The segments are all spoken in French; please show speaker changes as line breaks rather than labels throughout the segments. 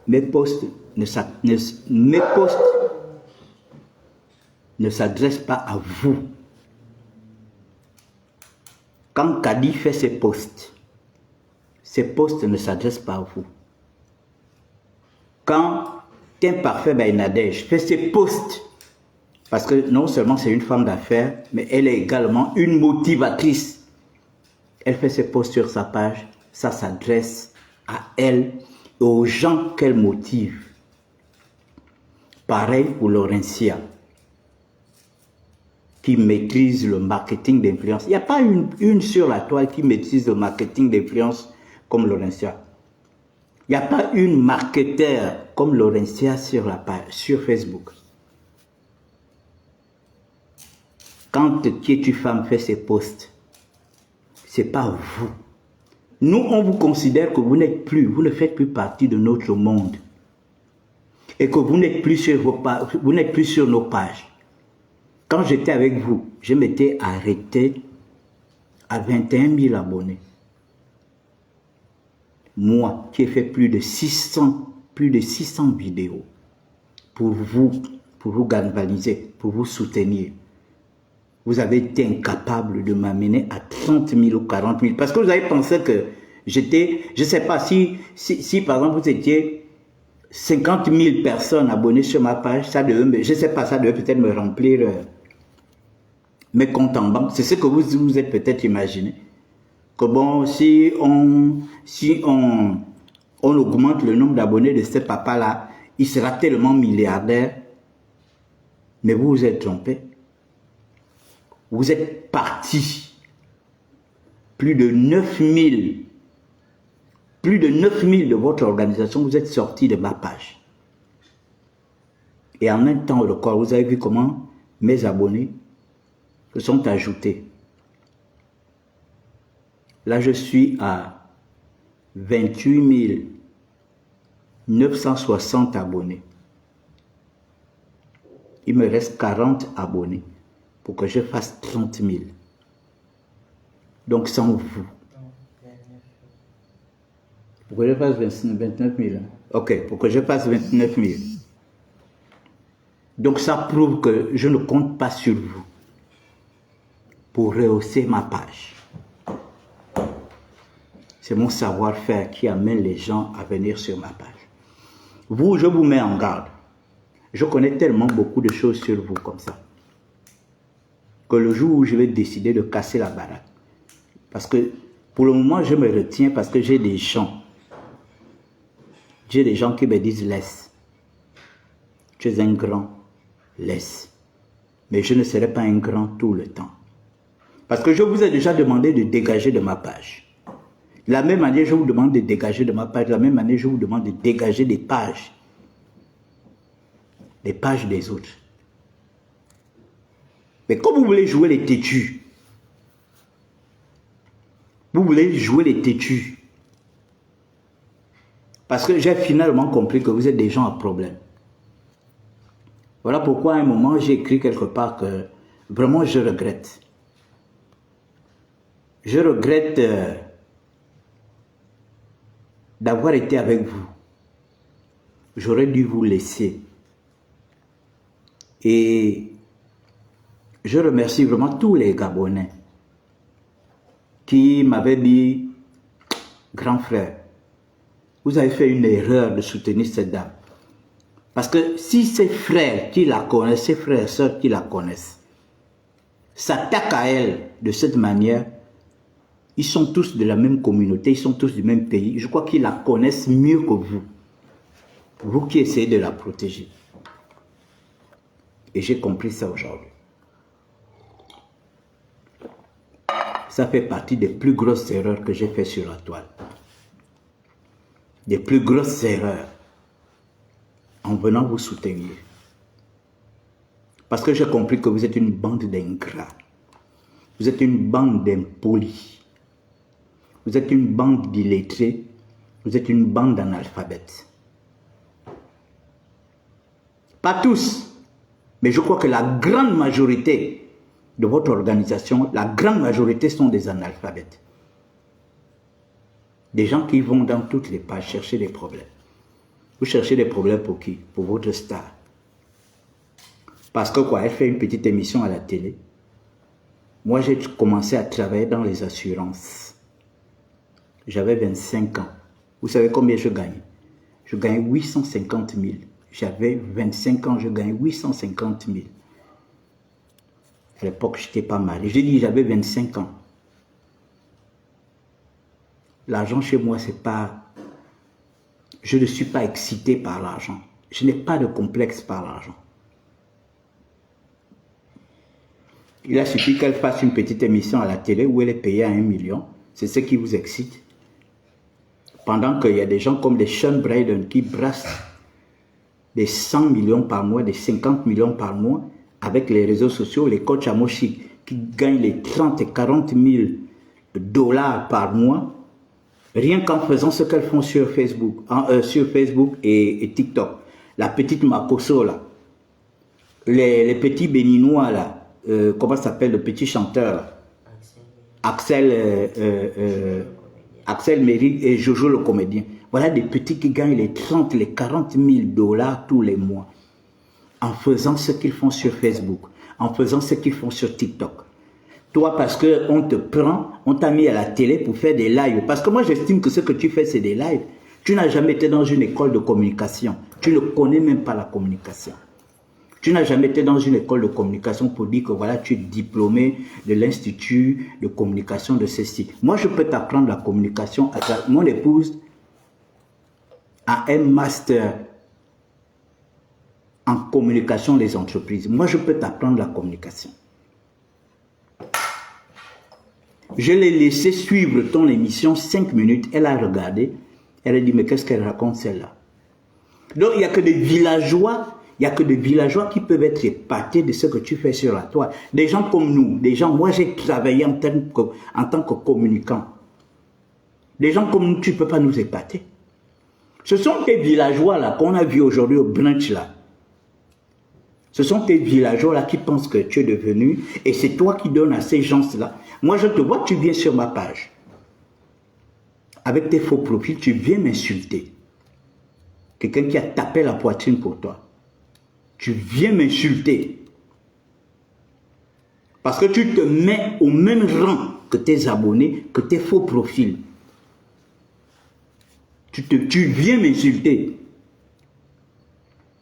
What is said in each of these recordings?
mes posts ne s'adressent pas à vous. Quand Kadi fait ses posts ne s'adressent pas à vous. Quand Imparfait Nadège fait ses posts, parce que non seulement c'est une femme d'affaires, mais elle est également une motivatrice. Elle fait ses posts sur sa page, ça s'adresse à elle et aux gens qu'elle motive. Pareil pour Laurentia, qui maîtrise le marketing d'influence. Il n'y a pas une sur la toile qui maîtrise le marketing d'influence comme Laurentia. Il n'y a pas une marketeur comme Laurentia sur la page, sur Facebook. Quand Tietu Femme fait ses posts, ce n'est pas vous. Nous, on vous considère que vous ne faites plus partie de notre monde. Et que vous n'êtes plus sur nos pages. Quand j'étais avec vous, je m'étais arrêté à 21 000 abonnés. Moi, qui ai fait plus de 600 vidéos pour vous galvaniser, pour vous soutenir. Vous avez été incapable de m'amener à 30 000 ou 40 000. Parce que vous avez pensé que j'étais, je ne sais pas, si par exemple vous étiez 50 000 personnes abonnées sur ma page, ça devait, je ne sais pas, ça devait peut-être me remplir mes comptes en banque. C'est ce que vous êtes peut-être imaginé. Que bon, si on augmente le nombre d'abonnés de ce papa-là, il sera tellement milliardaire. Mais vous vous êtes trompé. Vous êtes parti. Plus de 9 000 de votre organisation, vous êtes sorti de ma page. Et en un temps record, vous avez vu comment mes abonnés se sont ajoutés. Là, je suis à 28 960 abonnés. Il me reste 40 abonnés pour que je fasse 30 000. Donc, sans vous. Pour que je fasse 29 000. Ok, pour que je fasse 29 000. Donc, ça prouve que je ne compte pas sur vous pour rehausser ma page. C'est mon savoir-faire qui amène les gens à venir sur ma page. Vous, je vous mets en garde. Je connais tellement beaucoup de choses sur vous comme ça. Que le jour où je vais décider de casser la baraque. Parce que pour le moment, je me retiens parce que j'ai des gens. J'ai des gens qui me disent laisse. Tu es un grand, laisse. Mais je ne serai pas un grand tout le temps. Parce que je vous ai déjà demandé de dégager de ma page. De la même manière, je vous demande de dégager de ma page. De la même manière, je vous demande de dégager des pages. Les pages des autres. Mais comme vous voulez jouer les têtus, vous voulez jouer les têtus. Parce que j'ai finalement compris que vous êtes des gens à problème. Voilà pourquoi à un moment, j'ai écrit quelque part que vraiment je regrette. Je regrette d'avoir été avec vous. J'aurais dû vous laisser. Et je remercie vraiment tous les Gabonais qui m'avaient dit, grand frère, vous avez fait une erreur de soutenir cette dame. Parce que si ses frères qui la connaissent, ses frères et sœurs qui la connaissent, s'attaquent à elle de cette manière, ils sont tous de la même communauté, ils sont tous du même pays. Je crois qu'ils la connaissent mieux que vous. Vous qui essayez de la protéger. Et j'ai compris ça aujourd'hui. Ça fait partie des plus grosses erreurs que j'ai faites sur la toile. Des plus grosses erreurs en venant vous soutenir. Parce que j'ai compris que vous êtes une bande d'ingrats. Vous êtes une bande d'impolis. Vous êtes une bande d'illettrés. Vous êtes une bande d'analphabètes. Pas tous, mais je crois que la grande majorité de votre organisation, la grande majorité sont des analphabètes. Des gens qui vont dans toutes les pages chercher des problèmes. Vous cherchez des problèmes pour qui? Pour votre star. Parce que quoi, elle fait une petite émission à la télé. Moi, j'ai commencé à travailler dans les assurances. J'avais 25 ans. Vous savez combien je gagnais? Je gagnais 850 000. J'avais 25 ans, je gagnais 850 000. À l'époque, je n'étais pas marié. J'ai dit j'avais 25 ans. L'argent chez moi, c'est pas... Je ne suis pas excité par l'argent. Je n'ai pas de complexe par l'argent. Il a suffi qu'elle fasse une petite émission à la télé où elle est payée à 1 million. C'est ce qui vous excite. Pendant qu'il y a des gens comme les Sean Brayden qui brassent des 100 millions par mois, des 50 millions par mois, avec les réseaux sociaux, les coachs Amoshi qui gagnent les 30 et 40 000 dollars par mois, rien qu'en faisant ce qu'elles font sur Facebook, et TikTok. La petite Makoso là, les petits béninois là, comment s'appelle le petit chanteur là? Axel Méry et Jojo le comédien. Voilà des petits qui gagnent les 30, les 40 000 dollars tous les mois en faisant ce qu'ils font sur Facebook, en faisant ce qu'ils font sur TikTok. Toi, parce qu'on te prend, on t'a mis à la télé pour faire des lives. Parce que moi, j'estime que ce que tu fais, c'est des lives. Tu n'as jamais été dans une école de communication. Tu ne connais même pas la communication. Tu n'as jamais été dans une école de communication pour dire que voilà, tu es diplômé de l'Institut de communication de ceci. Moi, je peux t'apprendre la communication. Mon épouse a un master en communication des entreprises. Moi, je peux t'apprendre la communication. Je l'ai laissé suivre ton émission 5 minutes. Elle a regardé. Elle a dit, mais qu'est-ce qu'elle raconte celle-là? Donc, il n'y a que des villageois. Il n'y a que des villageois qui peuvent être épatés de ce que tu fais sur la toile. Des gens comme nous, des gens, moi j'ai travaillé en tant que communicant. Des gens comme nous, tu ne peux pas nous épater. Ce sont tes villageois là qu'on a vus aujourd'hui au brunch là. Ce sont tes villageois là qui pensent que tu es devenu et c'est toi qui donnes à ces gens-là. Moi je te vois, tu viens sur ma page. Avec tes faux profils, tu viens m'insulter. Quelqu'un qui a tapé la poitrine pour toi. Tu viens m'insulter. Parce que tu te mets au même rang que tes abonnés, que tes faux profils. Tu viens m'insulter.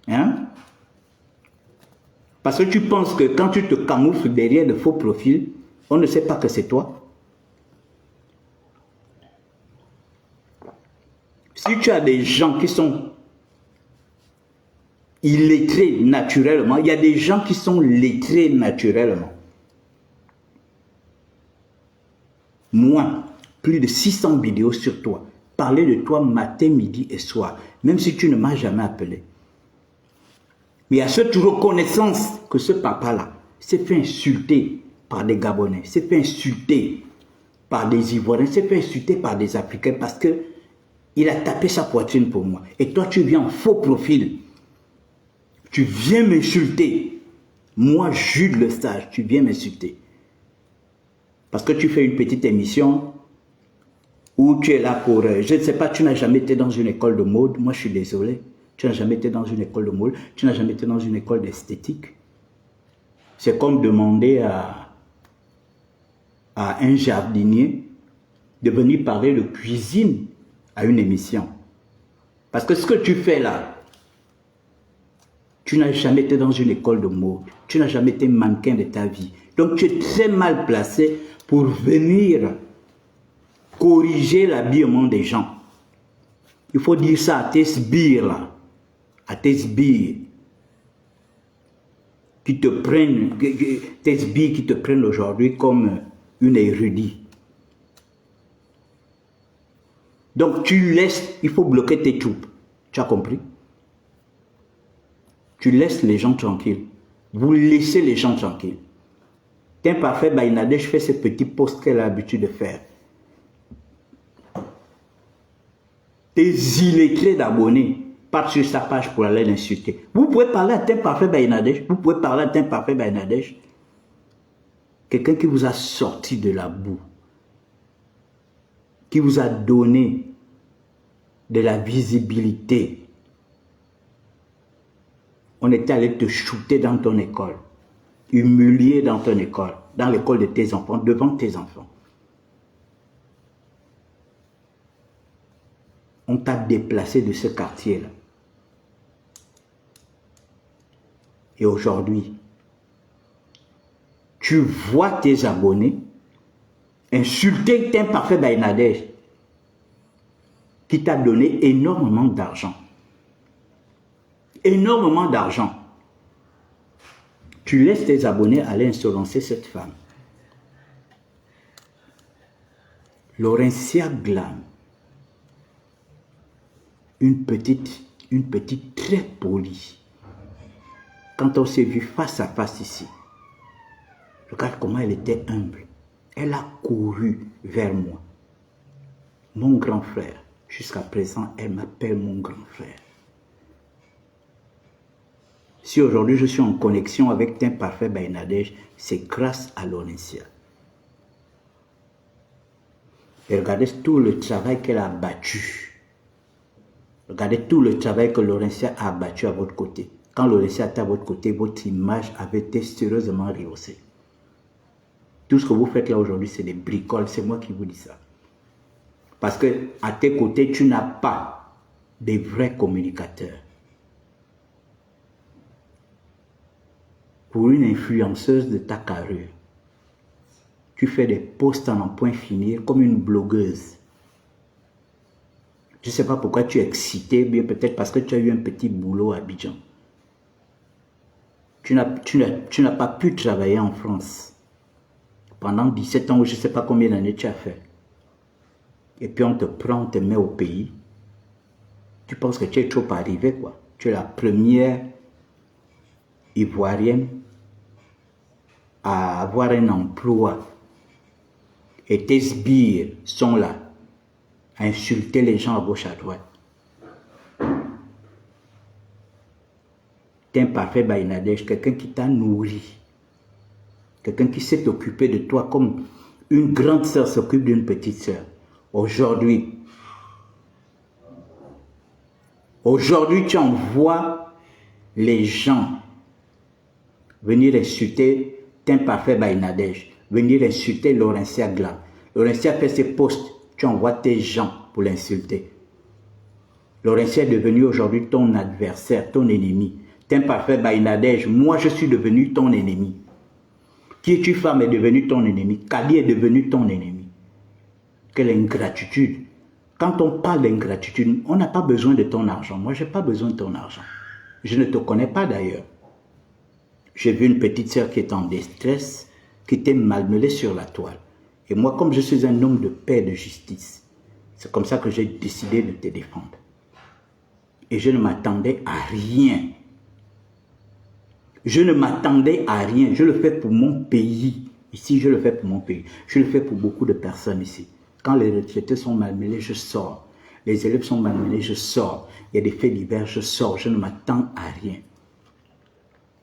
Hein? Parce que tu penses que quand tu te camoufles derrière de faux profils, on ne sait pas que c'est toi. Si tu as des gens qui sont illettrés naturellement, il y a des gens qui sont lettrés naturellement. Moi, plus de 600 vidéos sur toi. Parler de toi matin, midi et soir. Même si tu ne m'as jamais appelé. Mais il y a cette reconnaissance que ce papa-là s'est fait insulter par des Gabonais, s'est fait insulter par des Ivoiriens, s'est fait insulter par des Africains parce que il a tapé sa poitrine pour moi. Et toi, tu viens en faux profil. Tu viens m'insulter. Moi, Jules Le Sage, tu viens m'insulter. Parce que tu fais une petite émission où tu es là pour... je ne sais pas, tu n'as jamais été dans une école de mode. Moi, je suis désolé. Tu n'as jamais été dans une école de mode. Tu n'as jamais été dans une école d'esthétique. C'est comme demander à un jardinier de venir parler de cuisine à une émission. Parce que ce que tu fais là, tu n'as jamais été dans une école de mode. Tu n'as jamais été mannequin de ta vie. Donc tu es très mal placé pour venir corriger l'habillement des gens. Il faut dire ça à tes sbires là. À tes sbires. Qui te prennent, tes sbires qui te prennent aujourd'hui comme une érudite. Donc tu laisses, il faut bloquer tes troupes. Tu as compris? Tu laisses les gens tranquilles. Vous laissez les gens tranquilles. T'imparfait Baïnadèche fait ces petits posts qu'elle a l'habitude de faire. Tes illettrés d'abonnés partent sur sa page pour aller l'insulter. Vous pouvez parler à T'imparfait Baïnadèche. Vous pouvez parler à T'imparfait Baïnadèche. Quelqu'un qui vous a sorti de la boue. Qui vous a donné de la visibilité. On était allé te shooter dans ton école, humilier dans ton école, dans l'école de tes enfants, devant tes enfants. On t'a déplacé de ce quartier-là. Et aujourd'hui, tu vois tes abonnés insulter Tim Parfait Baïnadej, qui t'a donné énormément d'argent. Énormément d'argent. Tu laisses tes abonnés aller insolencer cette femme. Laurentia Glam, une petite très polie. Quand on s'est vu face à face ici, regarde comment elle était humble. Elle a couru vers moi. Mon grand frère. Jusqu'à présent, elle m'appelle mon grand frère. Si aujourd'hui je suis en connexion avec Tim Parfait Baïnadej, c'est grâce à Laurentia. Et regardez tout le travail qu'elle a abattu. Regardez tout le travail que Laurentia a abattu à votre côté. Quand Laurentia était à votre côté, votre image avait été sérieusement rehaussée. Tout ce que vous faites là aujourd'hui, c'est des bricoles. C'est moi qui vous dis ça. Parce que à tes côtés, tu n'as pas des vrais communicateurs. Pour une influenceuse de ta carrure, tu fais des posts en point finir comme une blogueuse. Je ne sais pas pourquoi tu es excité, bien peut-être parce que tu as eu un petit boulot à Abidjan. Tu n'as pas pu travailler en France pendant 17 ans ou je ne sais pas combien d'années tu as fait. Et puis on te prend, on te met au pays. Tu penses que tu es trop arrivé, quoi. Tu es la première Ivoirienne à avoir un emploi. Et tes sbires sont là à insulter les gens à gauche à droite. Tim Parfait Baïnadej, quelqu'un qui t'a nourri. Quelqu'un qui s'est occupé de toi comme une grande sœur s'occupe d'une petite sœur. Aujourd'hui, tu envoies les gens venir insulter Tim Parfait Baïnadej, venir insulter Laurentia Glam. Laurentia fait ses posts, tu envoies tes gens pour l'insulter. Laurentia est devenu aujourd'hui ton adversaire, ton ennemi. Tim Parfait Baïnadej, moi je suis devenu ton ennemi. Qui es-tu femme est devenu ton ennemi. Kali est devenu ton ennemi. Quelle ingratitude. Quand on parle d'ingratitude, on n'a pas besoin de ton argent. Moi, je n'ai pas besoin de ton argent. Je ne te connais pas d'ailleurs. J'ai vu une petite sœur qui est en détresse, qui était malmenée sur la toile. Et moi, comme je suis un homme de paix et de justice, c'est comme ça que j'ai décidé de te défendre. Et je ne m'attendais à rien. Je ne m'attendais à rien. Je le fais pour mon pays. Ici, je le fais pour mon pays. Je le fais pour beaucoup de personnes ici. Quand les retraités sont malmenés, je sors. Les élèves sont malmenés, je sors. Il y a des faits divers, je sors. Je ne m'attends à rien.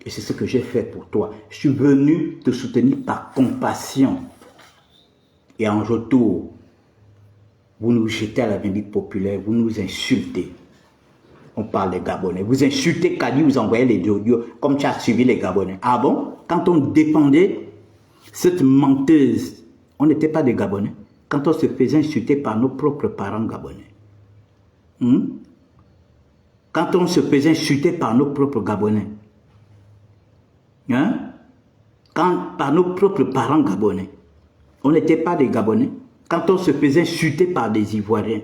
Et c'est ce que j'ai fait pour toi. Je suis venu te soutenir par compassion. Et en retour, vous nous jetez à la vindicte populaire, vous nous insultez. On parle des Gabonais. Vous insultez Kadi, vous envoyez les audios comme tu as suivi les Gabonais. Ah bon? Quand on défendait cette menteuse, on n'était pas des Gabonais. Quand on se faisait insulter par nos propres parents gabonais. Quand on se faisait insulter par nos propres Gabonais. Par nos propres parents gabonais. On n'était pas des Gabonais. Quand on se faisait insulter par des Ivoiriens.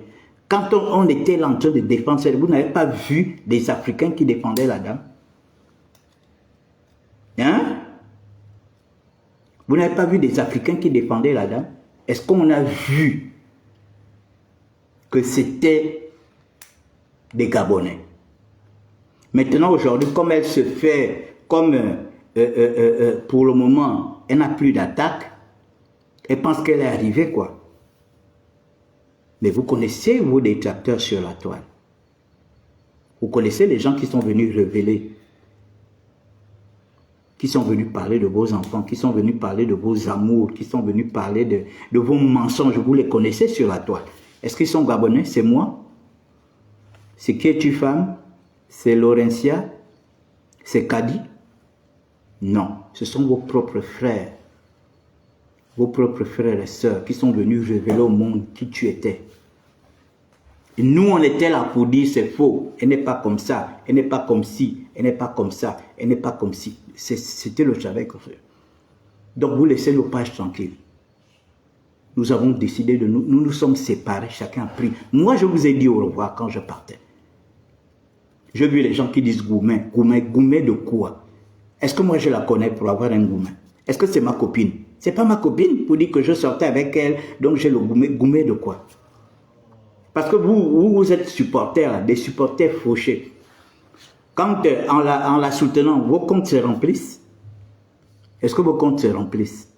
Quand on était là en train de défendre, vous n'avez pas vu des Africains qui défendaient la dame? Vous n'avez pas vu des Africains qui défendaient la dame? Est-ce qu'on a vu que c'était des Gabonais? Maintenant, aujourd'hui, comme elle se fait, comme pour le moment, elle n'a plus d'attaque, elle pense qu'elle est arrivée, quoi. Mais vous connaissez vos détracteurs sur la toile. Vous connaissez les gens qui sont venus révéler, qui sont venus parler de vos enfants, qui sont venus parler de vos amours, qui sont venus parler de vos mensonges. Vous les connaissez sur la toile. Est-ce qu'ils sont Gabonais? C'est moi. C'est qui es-tu femme? C'est Laurentia. C'est Kadi? Non, ce sont vos propres frères et sœurs qui sont venus révéler au monde qui tu étais. Et nous, on était là pour dire c'est faux, elle n'est pas comme ça, elle n'est pas comme ci, elle n'est pas comme ça, elle n'est pas comme ci. C'était le travail qu'on fait. Donc vous laissez nos pages tranquilles. Nous avons décidé de nous sommes séparés, chacun a pris. Moi, je vous ai dit au revoir quand je partais. J'ai vu les gens qui disent Goumet. Goumet de quoi? Est-ce que moi je la connais pour avoir un Goumet? Est-ce que c'est ma copine? C'est pas ma copine pour dire que je sortais avec elle, donc j'ai le Goumet. Goumet de quoi? Parce que vous êtes supporters, des supporters fauchés. Quand en la soutenant, vos comptes se remplissent. Est-ce que vos comptes se remplissent?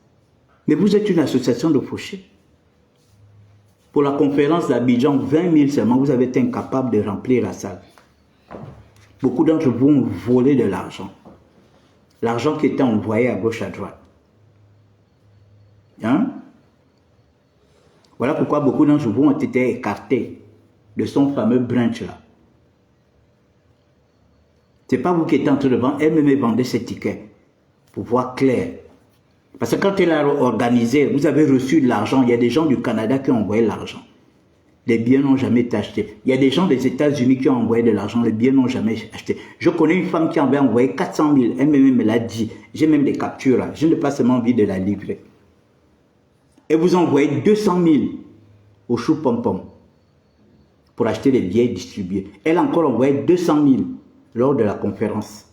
Mais vous êtes une association de fauchés. Pour la conférence d'Abidjan, 20 000 seulement, vous avez été incapable de remplir la salle. Beaucoup d'entre vous ont volé de l'argent. L'argent qui était envoyé à gauche, à droite. Hein? Voilà pourquoi beaucoup d'entre vous ont été écartés de son fameux brunch là. Ce n'est pas vous qui êtes en train de vendre, elle-même vendait ses tickets pour voir clair. Parce que quand elle a organisé, vous avez reçu de l'argent, il y a des gens du Canada qui ont envoyé l'argent. Les biens n'ont jamais été achetés. Il y a des gens des États-Unis qui ont envoyé de l'argent, les biens n'ont jamais été achetés. Je connais une femme qui avait envoyé 400 000, elle-même me l'a dit. J'ai même des captures là, je n'ai pas seulement envie de la livrer. Et vous envoyez 200 000 au chou pom-pom pour acheter les billets distribués. Elle a encore envoyé 200 000 lors de la conférence.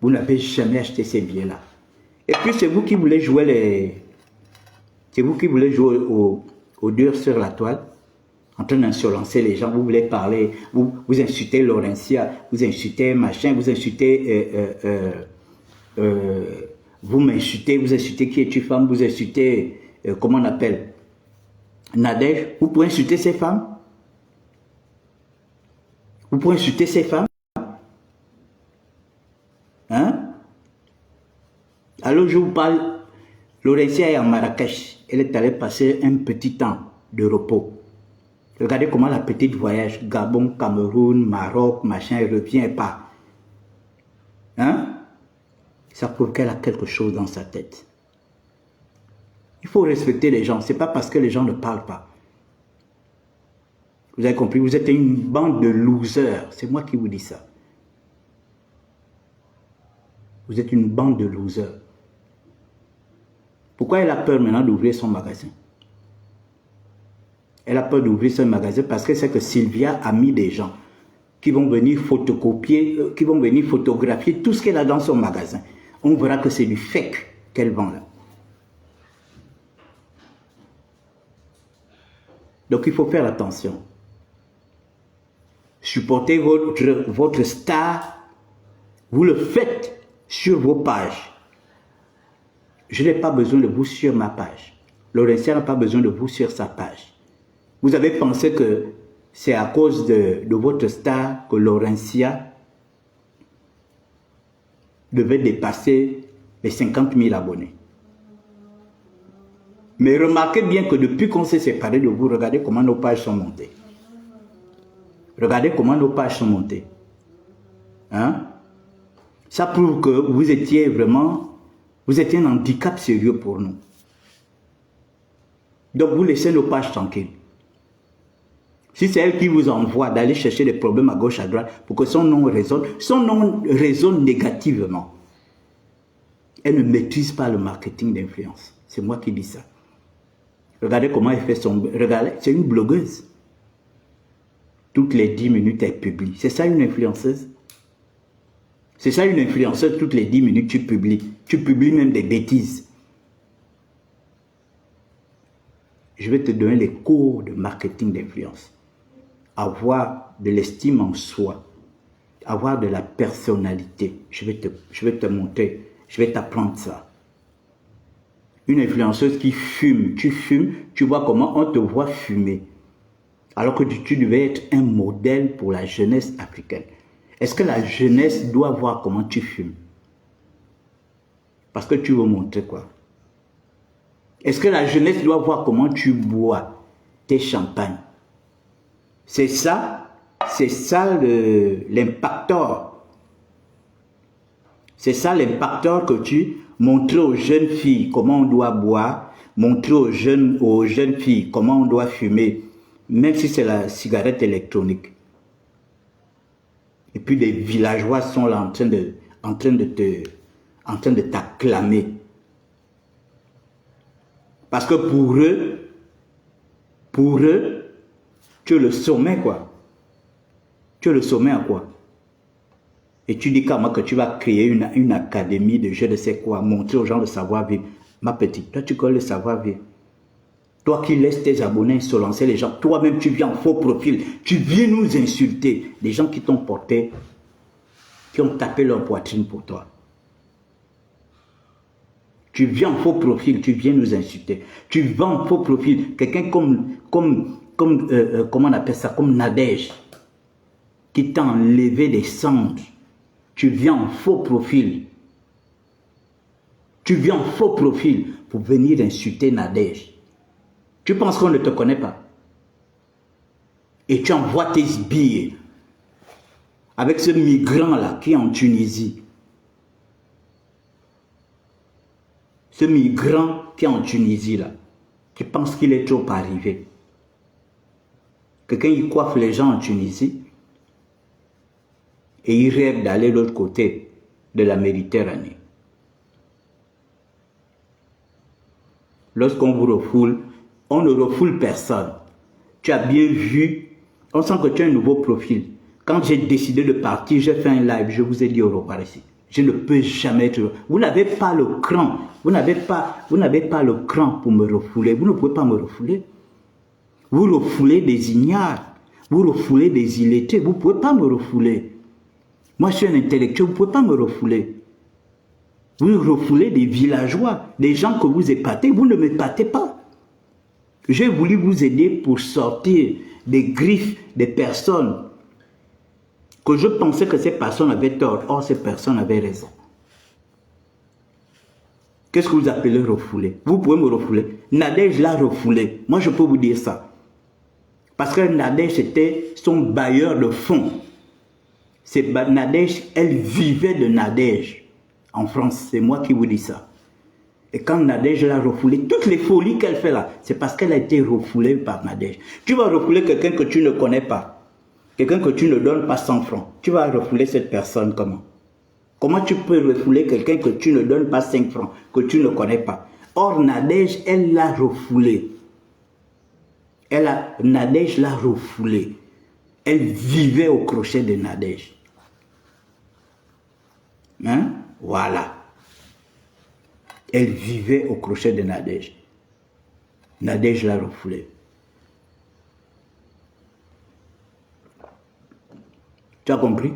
Vous n'avez jamais acheté ces billets-là. Et puis c'est vous qui voulez jouer les... C'est vous qui voulez jouer au dur sur la toile, en train d'insolencer les gens, vous voulez parler, vous insultez Laurentia, vous insultez machin, vous insultez... vous m'insultez, vous insultez qui est une femme, vous insultez... comment on appelle? Nadège, vous pouvez insulter ces femmes? Vous pouvez insulter ces femmes? Hein? Alors je vous parle, Laurentia est à Marrakech, elle est allée passer un petit temps de repos. Regardez comment la petite voyage, Gabon, Cameroun, Maroc, machin, elle revient pas. Hein? Ça prouve qu'elle a quelque chose dans sa tête. Il faut respecter les gens, c'est pas parce que les gens ne parlent pas. Vous avez compris, vous êtes une bande de losers, c'est moi qui vous dis ça. Vous êtes une bande de losers. Pourquoi elle a peur maintenant d'ouvrir son magasin? Elle a peur d'ouvrir son magasin parce qu'elle sait que Sylvia a mis des gens qui vont venir photocopier, qui vont venir photographier tout ce qu'elle a dans son magasin. On verra que c'est du fake qu'elle vend là. Donc il faut faire attention. Supportez votre star, vous le faites sur vos pages. Je n'ai pas besoin de vous sur ma page. Laurentia n'a pas besoin de vous sur sa page. Vous avez pensé que c'est à cause de votre star que Laurentia devait dépasser les 50 000 abonnés. Mais remarquez bien que depuis qu'on s'est séparés de vous, regardez comment nos pages sont montées. Regardez comment nos pages sont montées. Hein? Ça prouve que vous étiez vraiment, vous étiez un handicap sérieux pour nous. Donc vous laissez nos pages tranquilles. Si c'est elle qui vous envoie d'aller chercher des problèmes à gauche, à droite, pour que son nom résonne négativement. Elle ne maîtrise pas le marketing d'influence. C'est moi qui dis ça. Regardez comment elle fait son... Regardez, c'est une blogueuse. Toutes les 10 minutes, elle publie. C'est ça une influenceuse? C'est ça une influenceuse, toutes les 10 minutes, tu publies. Tu publies même des bêtises. Je vais te donner les cours de marketing d'influence. Avoir de l'estime en soi. Avoir de la personnalité. Je vais te montrer. Je vais t'apprendre ça. Une influenceuse qui fume. Tu fumes, tu vois comment on te voit fumer. Alors que tu devais être un modèle pour la jeunesse africaine. Est-ce que la jeunesse doit voir comment tu fumes? Parce que tu veux montrer quoi? Est-ce que la jeunesse doit voir comment tu bois tes champagnes? C'est ça l'impacteur. C'est ça l'impacteur que tu montres aux jeunes filles comment on doit boire, montrer aux jeunes filles comment on doit fumer, même si c'est la cigarette électronique. Et puis les villageois sont là en train de t'acclamer. Parce que pour eux, tu es le sommet, quoi. Tu es le sommet à quoi? Et tu dis qu'à moi que tu vas créer une académie de je ne sais quoi, montrer aux gens le savoir-vivre. Ma petite, toi tu connais le savoir-vivre. Toi qui laisses tes abonnés insolencer les gens, toi-même tu viens en faux profil, tu viens nous insulter. Les gens qui t'ont porté, qui ont tapé leur poitrine pour toi. Tu viens en faux profil, tu viens nous insulter. Tu vas en faux profil, quelqu'un comment on appelle ça, comme Nadège, qui t'a enlevé des cendres. Tu viens en faux profil. Tu viens en faux profil pour venir insulter Nadège. Tu penses qu'on ne te connaît pas? Et tu envoies tes billets avec ce migrant-là qui est en Tunisie. Ce migrant qui est en Tunisie, là, qui pense qu'il est trop arrivé. Quelqu'un il coiffe les gens en Tunisie et il rêve d'aller de l'autre côté de la Méditerranée. Lorsqu'on vous refoule, on ne refoule personne. Tu as bien vu, on sent que tu as un nouveau profil. Quand j'ai décidé de partir, j'ai fait un live, je vous ai dit au revoir ici. Je ne peux jamais être... Vous n'avez pas le cran. Vous n'avez pas le cran pour me refouler. Vous ne pouvez pas me refouler. Vous refoulez des ignares. Vous refoulez des illettrés. Vous ne pouvez pas me refouler. Moi, je suis un intellectuel. Vous ne pouvez pas me refouler. Vous refoulez des villageois, des gens que vous épatez. Vous ne m'épatez pas. J'ai voulu vous aider pour sortir des griffes des personnes que je pensais que ces personnes avaient tort. Or, ces personnes avaient raison. Qu'est-ce que vous appelez refouler? Vous pouvez me refouler. Nadège l'a refoulé. Moi, je peux vous dire ça. Parce que Nadège, c'était son bailleur de fonds. Nadège, elle vivait de Nadège. En France, c'est moi qui vous dis ça. Et quand Nadège l'a refoulé, toutes les folies qu'elle fait là, c'est parce qu'elle a été refoulée par Nadège. Tu vas refouler quelqu'un que tu ne connais pas. Quelqu'un que tu ne donnes pas 100 francs. Tu vas refouler cette personne comment? Comment tu peux refouler quelqu'un que tu ne donnes pas 5 francs, que tu ne connais pas? Or, Nadège, elle l'a refoulé. Nadège l'a refoulé. Elle vivait au crochet de Nadège. Hein? Voilà. Elle vivait au crochet de Nadège. Nadège l'a refoulé. Tu as compris?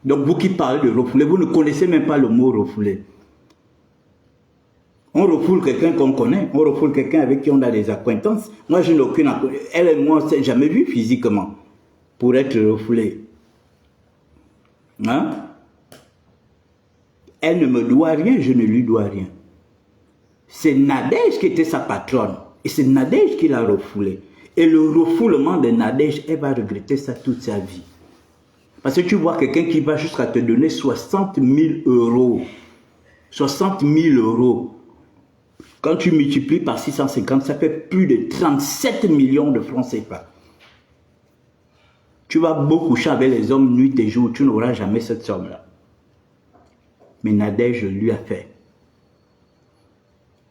Donc vous qui parlez de refouler, vous ne connaissez même pas le mot refouler. On refoule quelqu'un qu'on connaît, on refoule quelqu'un avec qui on a des acquaintances. Moi, je n'ai aucune acquaintance. Elle et moi, on ne s'est jamais vu physiquement pour être refoulé. Hein? Elle ne me doit rien, je ne lui dois rien. C'est Nadège qui était sa patronne. Et c'est Nadège qui l'a refoulé. Et le refoulement de Nadège, elle va regretter ça toute sa vie. Parce que tu vois quelqu'un qui va jusqu'à te donner 60 000 euros. 60 000 euros. Quand tu multiplies par 650, ça fait plus de 37 millions de francs CFA. Tu vas beaucoup coucher avec les hommes nuit et jour, tu n'auras jamais cette somme-là. Mais Nadège lui a fait.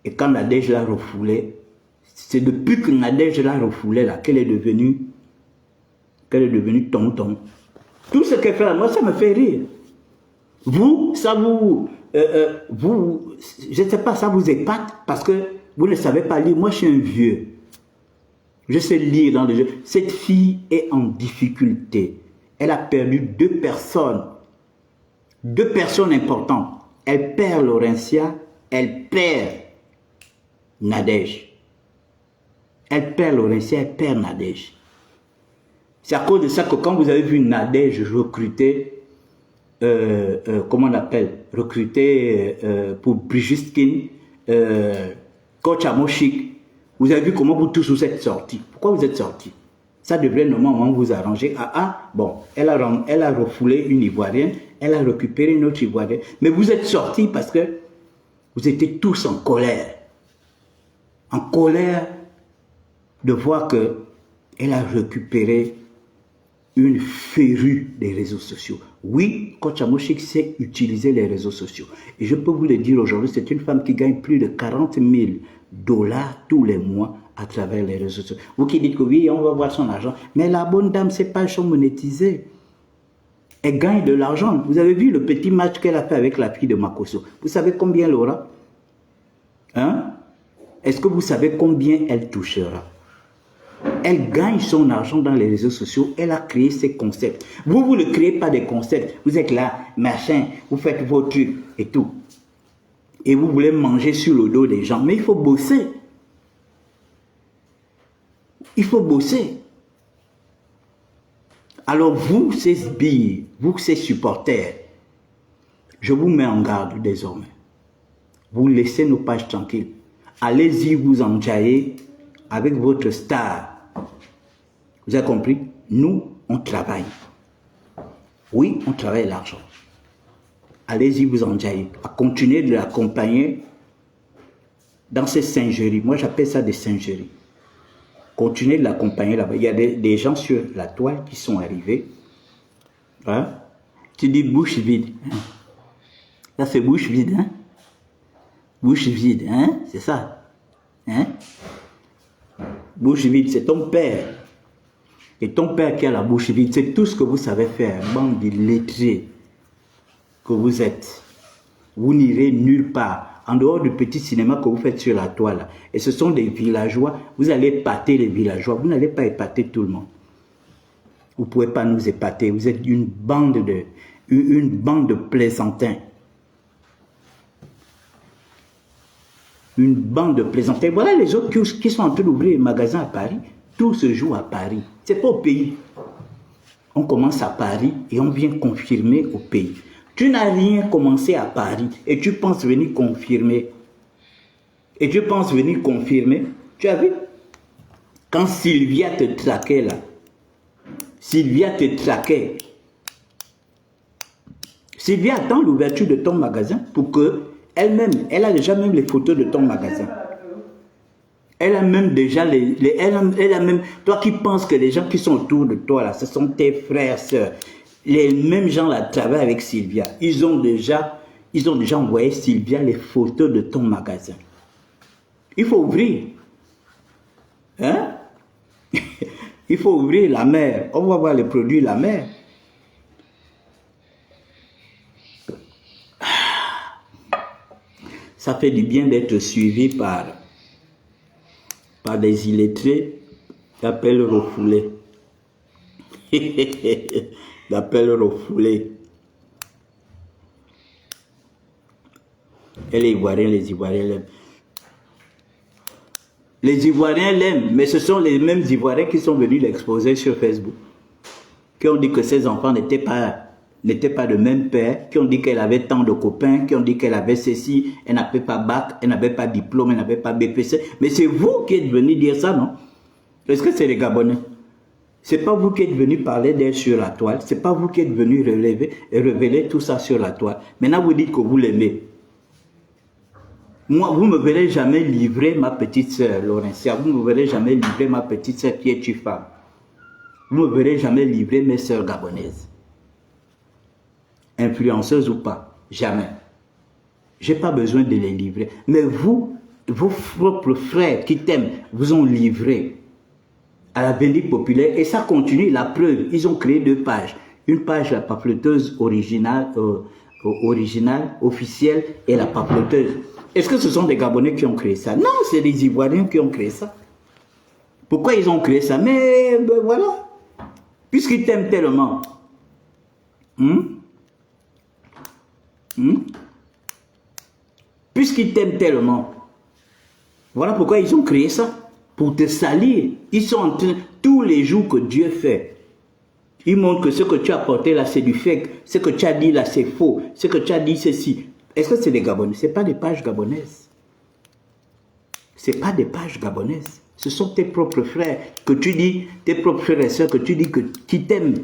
Et quand Nadège l'a refoulé, c'est depuis que Nadège l'a refoulé là qu'elle est devenue tonton. Tout ce qu'elle fait là, moi ça me fait rire. Vous, ça vous, je ne sais pas, ça vous épate parce que vous ne savez pas lire. Moi je suis un vieux. Je sais lire dans les jeux. Cette fille est en difficulté. Elle a perdu deux personnes importantes. Elle perd Laurentia, elle perd Nadège. Elle perd Laurentia, elle perd Nadège. C'est à cause de ça que quand vous avez vu Nadège recruter, comment on appelle, recruter pour Brigistkin, coach Amoshik, vous avez vu comment vous tous vous êtes sortis. Pourquoi vous êtes sortis? Ça devrait normalement vous arranger. Bon, elle a refoulé une Ivoirienne, elle a récupéré une autre Ivoirienne. Mais vous êtes sortis parce que vous étiez tous en colère. En colère de voir qu'elle a récupéré une férue des réseaux sociaux. Oui, Coach Amoshik sait utiliser les réseaux sociaux. Et je peux vous le dire aujourd'hui, c'est une femme qui gagne plus de 40 000 $ tous les mois à travers les réseaux sociaux. Vous qui dites que oui, on va voir son argent. Mais la bonne dame, ses pages sont monétisées. Elle gagne de l'argent. Vous avez vu le petit match qu'elle a fait avec la fille de Makosso. Vous savez combien elle aura? Hein? Est-ce que vous savez combien elle touchera? Elle gagne son argent dans les réseaux sociaux. Elle a créé ses concepts. Vous ne créez pas des concepts. Vous êtes là, machin, vous faites vos trucs et tout. Et vous voulez manger sur le dos des gens. Mais il faut bosser. Il faut bosser. Alors vous, ces billes, vous, ces supporters, je vous mets en garde désormais. Vous laissez nos pages tranquilles. Allez-y vous enjailler avec votre star. Vous avez compris? Nous, on travaille. Oui, on travaille l'argent. Allez-y vous enjailler. À continuer de l'accompagner dans ces singeries. Moi, j'appelle ça des singeries. Continuez de l'accompagner là-bas. Il y a des gens sur la toile qui sont arrivés. Hein? Tu dis bouche vide. Hein? Ça c'est bouche vide. Hein? Bouche vide. Hein? C'est ça. Hein? Bouche vide, c'est ton père. Et ton père qui a la bouche vide, c'est tout ce que vous savez faire. Bande d'illettrés que vous êtes. Vous n'irez nulle part. En dehors du petit cinéma que vous faites sur la toile. Et ce sont des villageois. Vous allez épater les villageois. Vous n'allez pas épater tout le monde. Vous ne pouvez pas nous épater. Vous êtes une bande de plaisantins. Une bande de plaisantins. Voilà les autres qui sont en train d'ouvrir un magasin à Paris. Tout se joue à Paris. Ce n'est pas au pays. On commence à Paris et on vient confirmer au pays. Tu n'as rien commencé à Paris et tu penses venir confirmer. Et tu penses venir confirmer. Tu as vu? Quand Sylvia te traquait là. Sylvia te traquait. Sylvia attend l'ouverture de ton magasin pour que elle-même, elle a déjà même les photos de ton magasin. Elle a même déjà elle a même, toi qui penses que les gens qui sont autour de toi là, ce sont tes frères, sœurs. Les mêmes gens là travaillent avec Sylvia. Ils ont déjà envoyé Sylvia les photos de ton magasin. Il faut ouvrir. Hein? Il faut ouvrir la mer. On va voir les produits la mer. Ça fait du bien d'être suivi par des illettrés d'appel refoulés. D'appel refoulés. Et les Ivoiriens l'aiment. Les Ivoiriens l'aiment, mais ce sont les mêmes Ivoiriens qui sont venus l'exposer sur Facebook. Qui ont dit que ses enfants n'étaient pas de même père, qui ont dit qu'elle avait tant de copains, qui ont dit qu'elle avait ceci, elle n'avait pas bac, elle n'avait pas diplôme, elle n'avait pas BPC. Mais c'est vous qui êtes venu dire ça, non? Est-ce que c'est les Gabonais? C'est pas vous qui êtes venu parler d'elle sur la toile, c'est pas vous qui êtes venu révéler tout ça sur la toile. Maintenant vous dites que vous l'aimez. Moi, vous ne me verrez jamais livrer ma petite sœur, Laurentia. Vous ne me verrez jamais livrer ma petite sœur qui est une femme. Vous ne me verrez jamais livrer mes sœurs gabonaises. Influenceuses ou pas, jamais. Je n'ai pas besoin de les livrer. Mais vous, vos propres frères qui t'aiment, vous ont livré à la Vélib populaire. Et ça continue, la preuve. Ils ont créé 2 pages. Une page, la papeloteuse originale, officielle, et la papeloteuse. Est-ce que ce sont des Gabonais qui ont créé ça? Non, c'est les Ivoiriens qui ont créé ça. Pourquoi ils ont créé ça? Mais ben, voilà. Puisqu'ils t'aiment tellement. Puisqu'ils t'aiment tellement. Voilà pourquoi ils ont créé ça. Pour te salir. Ils sont en train, tous les jours que Dieu fait, ils montrent que ce que tu as porté là, c'est du fake. Ce que tu as dit là, c'est faux. Ce que tu as dit, c'est ci. Est-ce que c'est des Gabonais? Ce n'est pas des pages gabonaises. Ce n'est pas des pages gabonaises. Ce sont tes propres frères que tu dis, tes propres frères et sœurs que tu dis qui t'aiment.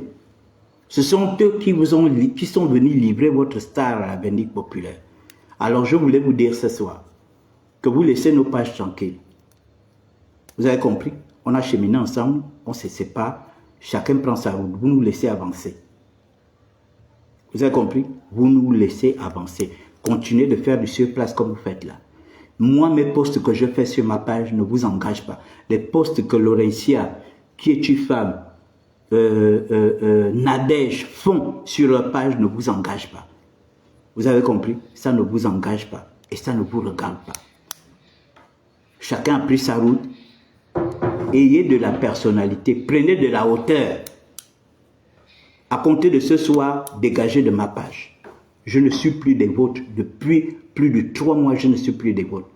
Ce sont eux qui sont venus livrer votre star à la Vindicte populaire. Alors je voulais vous dire ce soir que vous laissez nos pages tranquilles. Vous avez compris? On a cheminé ensemble, on se sépare, chacun prend sa route. Vous nous laissez avancer. Vous avez compris? Vous nous laissez avancer. Continuez de faire du surplace comme vous faites là. Moi, mes posts que je fais sur ma page ne vous engagent pas. Les posts que Laurentia, qui est une femme, Nadège font sur leur page ne vous engagent pas. Vous avez compris? Ça ne vous engage pas et ça ne vous regarde pas. Chacun a pris sa route. Ayez de la personnalité, prenez de la hauteur. À compter de ce soir, dégagez de ma page. Je ne suis plus des vôtres. Depuis plus de 3 mois, je ne suis plus des vôtres.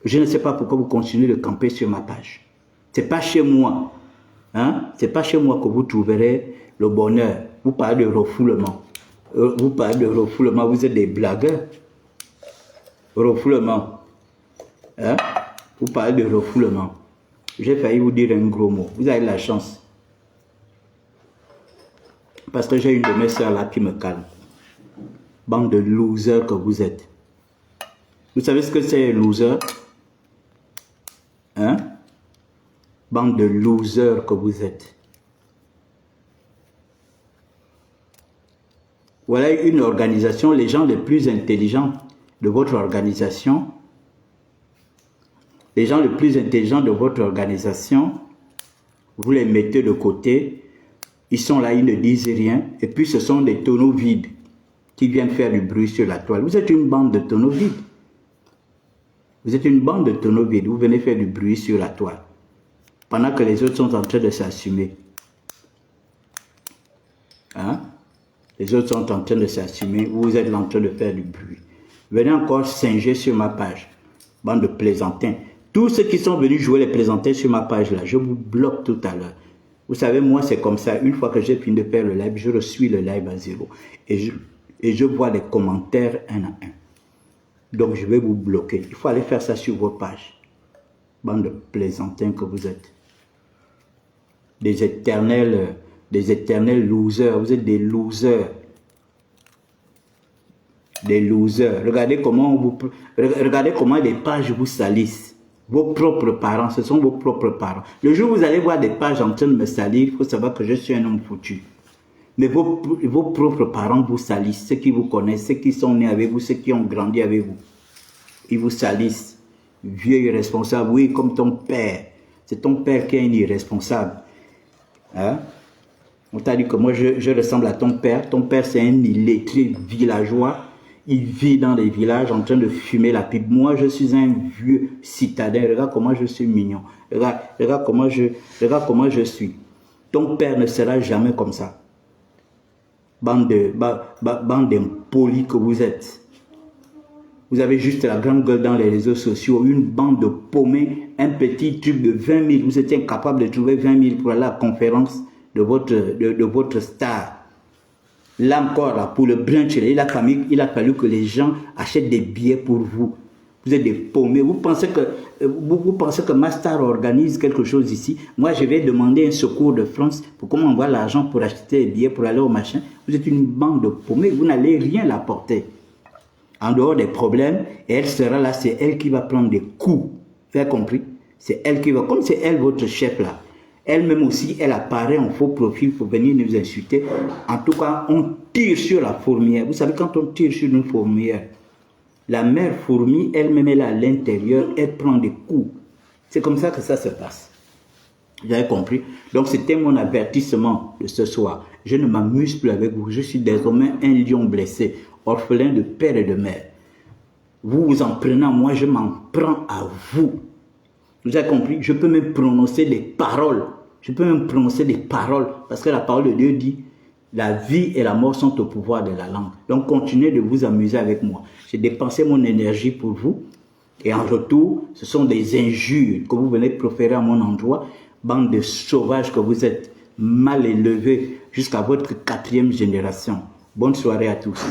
Je ne sais pas pourquoi vous continuez de camper sur ma page. Ce n'est pas chez moi. Hein? Ce n'est pas chez moi que vous trouverez le bonheur. Vous parlez de refoulement. Vous parlez de refoulement, vous êtes des blagueurs. Refoulement. Hein? Vous parlez de refoulement. J'ai failli vous dire un gros mot. Vous avez la chance. Parce que j'ai une de mes soeurs là qui me calme. Bande de losers que vous êtes. Vous savez ce que c'est, loser? Hein? Bande de losers que vous êtes. Voilà une organisation, les gens les plus intelligents de votre organisation. Les gens les plus intelligents de votre organisation, vous les mettez de côté. Ils sont là, ils ne disent rien. Et puis ce sont des tonneaux vides qui viennent faire du bruit sur la toile. Vous êtes une bande de tonneaux vides. Vous êtes une bande de tonneaux vides. Vous venez faire du bruit sur la toile. Pendant que les autres sont en train de s'assumer. Hein? Les autres sont en train de s'assumer. Vous êtes en train de faire du bruit. Venez encore singer sur ma page. Bande de plaisantins. Tous ceux qui sont venus jouer les plaisantins sur ma page là, je vous bloque tout à l'heure. Vous savez, moi c'est comme ça. Une fois que j'ai fini de faire le live, je reçois le live à 0. Et je vois les commentaires un à un. Donc je vais vous bloquer. Il faut aller faire ça sur vos pages. Bande de plaisantins que vous êtes. Des éternels losers. Vous êtes des losers. Des losers. Regardez comment les pages vous salissent. Vos propres parents, ce sont vos propres parents. Le jour où vous allez voir des pages en train de me salir, il faut savoir que je suis un homme foutu. Mais vos propres parents vous salissent, ceux qui vous connaissent, ceux qui sont nés avec vous, ceux qui ont grandi avec vous. Ils vous salissent. Vieux irresponsable, oui, comme ton père. C'est ton père qui est un irresponsable. Hein? On t'a dit que moi je ressemble à ton père. Ton père c'est un illettré villageois. Il vit dans les villages en train de fumer la pipe. Moi, je suis un vieux citadin. Regarde comment je suis mignon. Regarde comment je suis. Ton père ne sera jamais comme ça. Bande d'impolis que vous êtes. Vous avez juste la grande gueule dans les réseaux sociaux. Une bande de paumés. Un petit truc de 20 000. Vous étiez incapable de trouver 20 000 pour aller à la conférence de votre star. Là encore, là, pour le brunch, il a fallu que les gens achètent des billets pour vous. Vous êtes des paumés. Vous pensez que ma star organise quelque chose ici? Moi, je vais demander un secours de France pour qu'on m'envoie l'argent pour acheter des billets pour aller au machin. Vous êtes une bande de paumés. Vous n'allez rien l'apporter. En dehors des problèmes, et elle sera là, c'est elle qui va prendre des coups. Vous avez compris? C'est elle qui va, comme c'est elle votre chef là. Elle-même aussi, elle apparaît en faux profil pour venir nous insulter. En tout cas, on tire sur la fourmilière. Vous savez, quand on tire sur une fourmilière, la mère fourmi, elle-même, elle est à l'intérieur, elle prend des coups. C'est comme ça que ça se passe. Vous avez compris? Donc, c'était mon avertissement de ce soir. Je ne m'amuse plus avec vous. Je suis désormais un lion blessé, orphelin de père et de mère. Vous vous en prenez à moi, je m'en prends à vous. Vous avez compris? Je peux même prononcer des paroles. Je peux même prononcer des paroles parce que la parole de Dieu dit la vie et la mort sont au pouvoir de la langue. Donc continuez de vous amuser avec moi. J'ai dépensé mon énergie pour vous et en retour, ce sont des injures que vous venez proférer à mon endroit. Bande de sauvages que vous êtes, mal élevés jusqu'à votre 4e génération. Bonne soirée à tous.